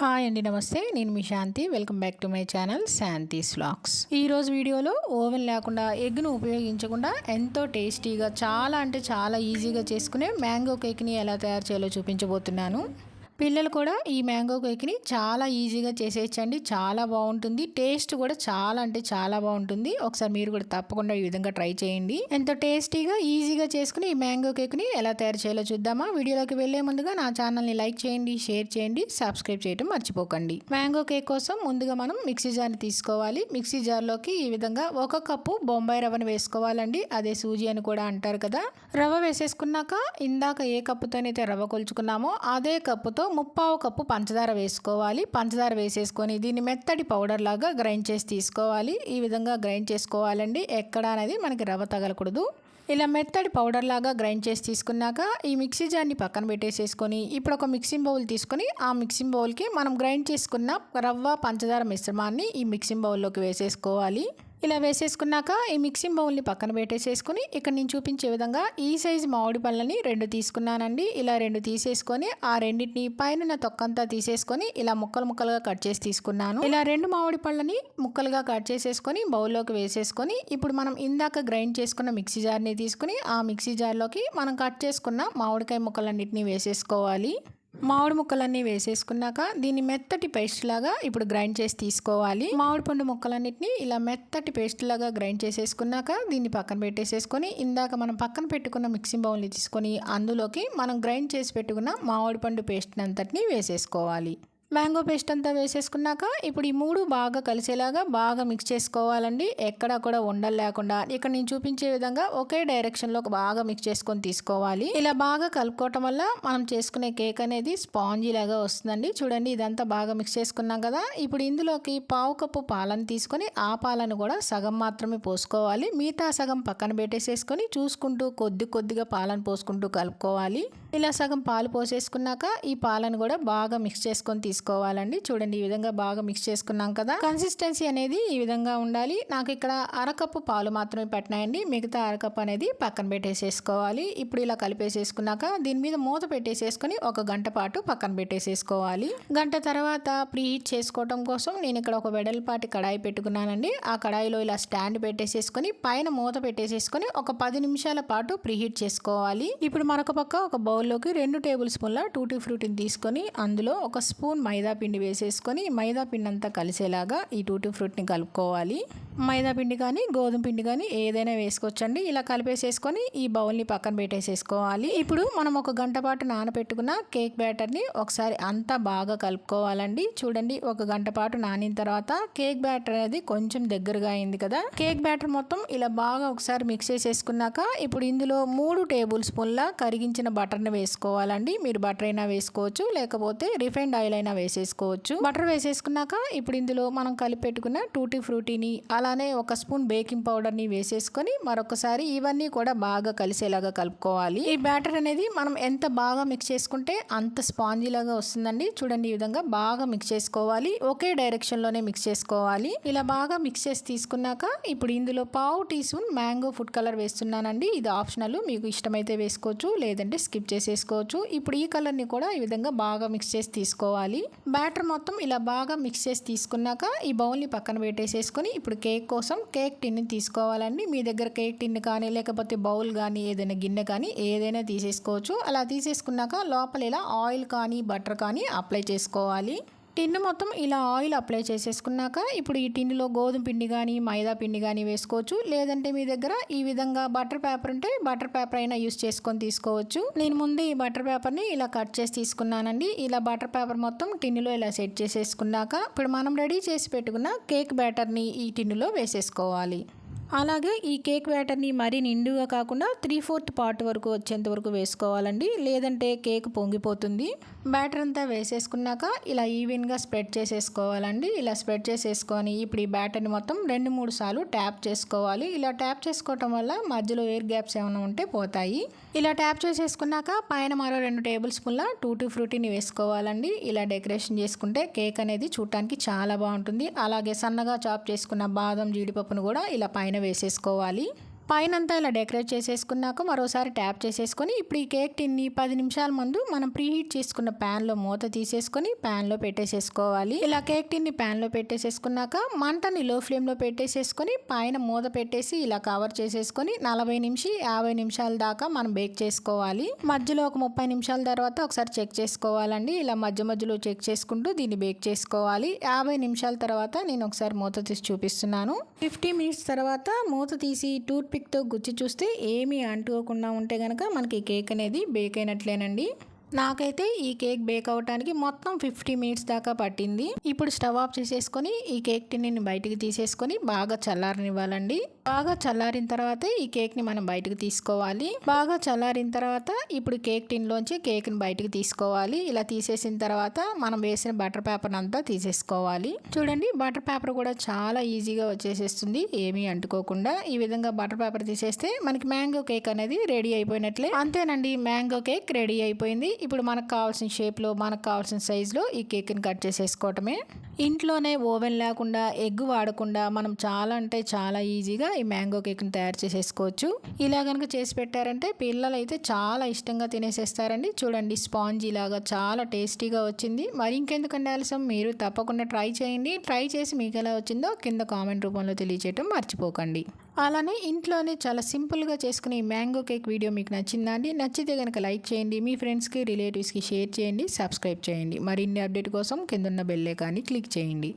Hi అండి, నమస్తే. నేను మీ Shanti. Welcome back to my channel Shanti's vlogs. ఈరోజు వీడియోలో ఓవెన్ లేకుండా ఎగ్ను ఉపయోగించకుండా ఎంతో టేస్టీగా చాలా ఈజీగా చేసుకునే మ్యాంగో కేక్ని ఎలా తయారు చేయాలో చూపించబోతున్నాను. పిల్లలు కూడా ఈ మ్యాంగో కేక్ని చాలా ఈజీగా చేసేయచ్చండి. చాలా బాగుంటుంది. టేస్ట్ కూడా చాలా బాగుంటుంది. ఒకసారి మీరు కూడా తప్పకుండా ఈ విధంగా ట్రై చేయండి. ఎంతో టేస్టీగా ఈజీగా చేసుకుని ఈ మ్యాంగో కేక్ని ఎలా తయారు చేయాలో చూద్దామా. వీడియోలోకి వెళ్లే ముందుగా నా ఛానల్ని లైక్ చేయండి, షేర్ చేయండి, సబ్స్క్రైబ్ చేయడం మర్చిపోకండి. మ్యాంగో కేక్ కోసం ముందుగా మనం మిక్సీ జార్ని తీసుకోవాలి. మిక్సీ జార్లోకి ఈ విధంగా 1 కప్పు బొంబాయి రవ్వను వేసుకోవాలండి. అదే సూజీ అని కూడా అంటారు కదా. రవ్వ వేసేసుకున్నాక ఇందాక ఏ కప్పుతోనైతే రవ్వ కొలుచుకున్నామో అదే కప్పుతో 1/4 కప్పు పంచదార వేసుకోవాలి. పంచదార వేసేసుకొని దీన్ని మెత్తటి పౌడర్ లాగా గ్రైండ్ చేసి తీసుకోవాలి. ఈ విధంగా గ్రైండ్ చేసుకోవాలండి. ఎక్కడ అనేది మనకి రవ్వ తగలకూడదు. ఇలా మెత్తటి పౌడర్ లాగా గ్రైండ్ చేసి తీసుకున్నాక ఈ మిక్సీ జార్ని పక్కన పెట్టేసేసుకొని ఇప్పుడు ఒక మిక్సింగ్ బౌల్ తీసుకొని ఆ మిక్సింగ్ బౌల్కి మనం గ్రైండ్ చేసుకున్న రవ్వ పంచదార మిశ్రమాన్ని ఈ మిక్సింగ్ బౌల్లోకి వేసేసుకోవాలి. ఇలా వేసేసుకున్నాక ఈ మిక్సింగ్ బౌల్ని పక్కన పెట్టేసేసుకుని ఇక్కడ నేను చూపించే విధంగా ఈ సైజు మామిడి పళ్ళని 2 తీసుకున్నానండి. ఇలా 2 తీసేసుకొని ఆ రెండింటిని పైన తొక్కంతా తీసేసుకొని ఇలా ముక్కలుగా కట్ చేసి తీసుకున్నాను. ఇలా 2 మామిడి పళ్ళని ముక్కలుగా కట్ చేసేసుకొని బౌల్లోకి వేసేసుకొని ఇప్పుడు మనం ఇందాక గ్రైండ్ చేసుకున్న మిక్సీ జార్ని తీసుకుని ఆ మిక్సీ జార్లోకి మనం కట్ చేసుకున్న మామిడికాయ ముక్కలన్నింటినీ వేసేసుకోవాలి. మామిడి ముక్కలన్నీ వేసేసుకున్నాక దీన్ని మెత్తటి పేస్ట్ లాగా ఇప్పుడు గ్రైండ్ చేసి తీసుకోవాలి. మామిడి పండు ముక్కలన్నిటిని ఇలా మెత్తటి పేస్ట్ లాగా గ్రైండ్ చేసేసుకున్నాక దీన్ని పక్కన పెట్టేసేసుకొని ఇందాక మనం పక్కన పెట్టుకున్న మిక్సింగ్ బౌల్ని తీసుకొని అందులోకి మనం గ్రైండ్ చేసి పెట్టుకున్న మామిడి పండు పేస్ట్ అంతటిని వేసేసుకోవాలి. మ్యాంగో పేస్ట్ అంతా వేసేసుకున్నాక ఇప్పుడు ఈ 3 బాగా కలిసేలాగా బాగా మిక్స్ చేసుకోవాలండి. ఎక్కడా కూడా ఉండలు లేకుండా ఇక్కడ నేను చూపించే విధంగా ఒకే డైరెక్షన్లో బాగా మిక్స్ చేసుకొని తీసుకోవాలి. ఇలా బాగా కలుపుకోవటం వల్ల మనం చేసుకునే కేక్ అనేది స్పాంజీ లాగా వస్తుందండి. చూడండి, ఇదంతా బాగా మిక్స్ చేసుకున్నాం కదా. ఇప్పుడు ఇందులోకి 1/4 కప్పు పాలను తీసుకొని ఆ పాలను కూడా సగం మాత్రమే పోసుకోవాలి. మిగతా సగం పక్కన పెట్టేసేసుకొని చూసుకుంటూ కొద్దిగా పాలను పోసుకుంటూ కలుపుకోవాలి. ఇలా సగం పాలు పోసేసుకున్నాక ఈ పాలను కూడా బాగా మిక్స్ చేసుకొని తీసుకోవాలండి. చూడండి, ఈ విధంగా బాగా మిక్స్ చేసుకున్నాం కదా. కన్సిస్టెన్సీ అనేది ఈ విధంగా ఉండాలి. నాకు ఇక్కడ 1/2 కప్పు పాలు మాత్రమే పట్టినాయండి. మిగతా 1/2 కప్పు అనేది పక్కన పెట్టేసేసుకోవాలి. ఇప్పుడు ఇలా కలిపేసేసుకున్నాక దీని మీద మూత పెట్టేసేసుకొని 1 గంట పాటు పక్కన పెట్టేసేసుకోవాలి. గంట తర్వాత ప్రీహీట్ చేసుకోవడం కోసం నేను ఇక్కడ ఒక వెడల్పాటి కడాయి పెట్టుకున్నానండి. ఆ కడాయిలో ఇలా స్టాండ్ పెట్టేసేసుకొని పైన మూత పెట్టేసేసుకొని ఒక 10 నిమిషాల పాటు ప్రీహీట్ చేసుకోవాలి. ఇప్పుడు మరొక పక్క ఒక బౌల్లోకి 2 టేబుల్ స్పూన్ల టూటీ ఫ్రూటీని తీసుకొని అందులో 1 స్పూన్ మైదా పిండి వేసేసుకొని మైదా పిండి అంతా కలిసేలాగా ఈ టూటీ ఫ్రూట్ని కలుపుకోవాలి. మైదా పిండి కానీ గోధుమ పిండి కానీ ఏదైనా వేసుకోవచ్చండి. ఇలా కలిపేసేసుకొని ఈ బౌల్ని పక్కన పెట్టేసేసుకోవాలి. ఇప్పుడు మనం 1 గంట పాటు నానబెట్టుకున్న కేక్ బ్యాటర్ని ఒకసారి అంతా బాగా కలుపుకోవాలండి. చూడండి, 1 గంట పాటు నానిన తర్వాత కేక్ బ్యాటర్ అనేది కొంచెం దగ్గరగా అయింది కదా. కేక్ బ్యాటర్ మొత్తం ఇలా బాగా ఒకసారి మిక్స్ చేసేసుకున్నాక ఇప్పుడు ఇందులో 3 టేబుల్ స్పూన్ల కరిగించిన బటర్ని వేసుకోవాలండి. మీరు బటర్ అయినా వేసుకోవచ్చు, లేకపోతే రిఫైండ్ ఆయిల్ అయినా వేసేసుకోవచ్చు. బటర్ వేసేసుకున్నాక ఇప్పుడు ఇందులో మనం కలిపి పెట్టుకున్న టూటీ ఫ్రూటీని అలానే 1 స్పూన్ బేకింగ్ పౌడర్ని వేసేసుకొని మరొకసారి ఇవన్నీ కూడా బాగా కలిసేలాగా కలుపుకోవాలి. ఈ బ్యాటర్ అనేది మనం ఎంత బాగా మిక్స్ చేసుకుంటే అంత స్పాంజీ లాగా వస్తుందండి. చూడండి, ఈ విధంగా బాగా మిక్స్ చేసుకోవాలి. ఒకే డైరెక్షన్ లోనే మిక్స్ చేసుకోవాలి. ఇలా బాగా మిక్స్ చేసి తీసుకున్నాక ఇప్పుడు ఇందులో 1/2 teaspoon mango food colour వేస్తున్నానండి. ఇది ఆప్షనల్, మీకు ఇష్టమైతే వేసుకోవచ్చు, లేదంటే స్కిప్ చేసేసుకోవచ్చు. ఇప్పుడు ఈ కలర్ని కూడా ఈ విధంగా బాగా మిక్స్ చేసి తీసుకోవాలి. బ్యాటర్ మొత్తం ఇలా బాగా మిక్స్ చేసి తీసుకున్నాక ఈ బౌల్ని పక్కన పెట్టేసేసుకొని ఇప్పుడు కేక్ కోసం కేక్ టిన్ని తీసుకోవాలండి. మీ దగ్గర కేక్ టిన్ కానీ లేకపోతే బౌల్ కానీ ఏదైనా గిన్నె కానీ ఏదైనా తీసేసుకోవచ్చు. అలా తీసేసుకున్నాక లోపల ఇలా ఆయిల్ కానీ బటర్ కానీ అప్లై చేసుకోవాలి. టిన్ను మొత్తం ఇలా ఆయిల్ అప్లై చేసేసుకున్నాక ఇప్పుడు ఈ టిన్నులో గోధుమ పిండి కానీ మైదా పిండి కానీ వేసుకోవచ్చు, లేదంటే మీ దగ్గర ఈ విధంగా బటర్ పేపర్ ఉంటే బటర్ పేపర్ అయినా యూస్ చేసుకొని తీసుకోవచ్చు. నేను ముందు ఈ బటర్ పేపర్ని ఇలా కట్ చేసి తీసుకున్నానండి. ఇలా బటర్ పేపర్ మొత్తం టిన్నులో ఇలా సెట్ చేసేసుకున్నాక ఇప్పుడు మనం రెడీ చేసి పెట్టుకున్న కేక్ బ్యాటర్ని ఈ టిన్నులో వేసేసుకోవాలి. అలాగే ఈ కేక్ బ్యాటర్ని మరీ నిండుగా కాకుండా 3/4 పార్ట్ వరకు వచ్చేంత వరకు వేసుకోవాలండి, లేదంటే కేక్ పొంగిపోతుంది. బ్యాటర్ అంతా వేసేసుకున్నాక ఇలా ఈవెన్గా స్ప్రెడ్ చేసేసుకోవాలండి. ఇలా స్ప్రెడ్ చేసేసుకొని ఇప్పుడు ఈ బ్యాటర్ని మొత్తం 2-3 సార్లు ట్యాప్ చేసుకోవాలి. ఇలా ట్యాప్ చేసుకోవటం వల్ల మధ్యలో ఎయిర్ గ్యాప్స్ ఏమైనా ఉంటే పోతాయి. ఇలా ట్యాప్ చేసేసుకున్నాక పైన మరో 2 టేబుల్ స్పూన్ల టూటీ ఫ్రూటీని వేసుకోవాలండి. ఇలా డెకరేషన్ చేసుకుంటే కేక్ అనేది చూడటానికి చాలా బాగుంటుంది. అలాగే సన్నగా చాప్ చేసుకున్న బాదం జీడిపప్పును కూడా ఇలా పైన వేసేసుకోవాలి. పైనంతా ఇలా డెకరేట్ చేసేసుకున్నాక మరోసారి ట్యాప్ చేసేసుకొని ఇప్పుడు ఈ కేక్ టిన్ని 10 నిమిషాల ముందు మనం ప్రీహీట్ చేసుకున్న ప్యాన్లో మూత తీసేసుకొని ప్యాన్లో పెట్టేసేసుకోవాలి. ఇలా కేక్ టిన్ని ప్యాన్లో పెట్టేసేసుకున్నాక మంటని లో ఫ్లేమ్లో పెట్టేసేసుకొని పైన మూత పెట్టేసి ఇలా కవర్ చేసేసుకొని 40 నుంచి 50 నిమిషాల దాకా మనం బేక్ చేసుకోవాలి. మధ్యలో ఒక 30 నిమిషాల తర్వాత ఒకసారి చెక్ చేసుకోవాలండి. ఇలా మధ్యలో చెక్ చేసుకుంటూ దీన్ని బేక్ చేసుకోవాలి. 50 నిమిషాల తర్వాత నేను ఒకసారి మూత తీసి చూపిస్తున్నాను. 50 మినిట్స్ తర్వాత మూత తీసి టూత్ పిక్తో గుచ్చి చూస్తే ఏమీ అంటుకోకుండా ఉంటే కనుక మనకి కేక్ అనేది బేక్ అయినట్లేనండి. నాకైతే ఈ కేక్ బేక్ అవడానికి మొత్తం 50 మినిట్స్ దాకా పట్టింది. ఇప్పుడు స్టవ్ ఆఫ్ చేసేసుకొని ఈ కేక్ టిన్ని బయటికి తీసేసుకొని బాగా చల్లారనివ్వాలండి. బాగా చల్లారిన తర్వాత ఈ కేక్ని మనం బయటకు తీసుకోవాలి. బాగా చల్లారిన తర్వాత ఇప్పుడు కేక్ టిన్లోంచి కేక్ని బయటకు తీసుకోవాలి. ఇలా తీసేసిన తర్వాత మనం వేసిన బటర్ పేపర్ అంతా తీసేసుకోవాలి. చూడండి, బటర్ పేపర్ కూడా చాలా ఈజీగా వచ్చేసేస్తుంది ఏమీ అంటుకోకుండా. ఈ విధంగా బటర్ పేపర్ తీసేస్తే మనకి మ్యాంగో కేక్ అనేది రెడీ అయిపోయినట్లే. అంతేనండి, మ్యాంగో కేక్ రెడీ అయిపోయింది. ఇప్పుడు మనకు కావాల్సిన షేప్లో మనకు కావాల్సిన సైజులో ఈ కేక్ని కట్ చేసేసుకోవటమే. ఇంట్లోనే ఓవెన్ లేకుండా ఎగ్ వాడకుండా మనం చాలా అంటే చాలా ఈజీగా ఈ మ్యాంగో కేక్ని తయారు చేసేసుకోవచ్చు. ఇలా కనుక చేసి పెట్టారంటే పిల్లలు అయితే చాలా ఇష్టంగా తినేసేస్తారండి. చూడండి, స్పాంజీ లాగా చాలా టేస్టీగా వచ్చింది. మరి ఇంకెందుకంటే ఆలస్యం, మీరు తప్పకుండా ట్రై చేయండి. ట్రై చేసి మీకు ఎలా వచ్చిందో కింద కామెంట్ రూపంలో తెలియజేయటం మర్చిపోకండి. అలానే ఇంట్లోనే చాలా సింపుల్గా చేసుకునే ఈ మ్యాంగో కేక్ వీడియో మీకు నచ్చిందా అండి? నచ్చితే కనుక లైక్ చేయండి, మీ ఫ్రెండ్స్కి రిలేటివ్స్కి షేర్ చేయండి, సబ్స్క్రైబ్ చేయండి. మరిన్ని అప్డేట్ కోసం కింద ఉన్న బెల్ ఐకాన్ని క్లిక్ చేయండి.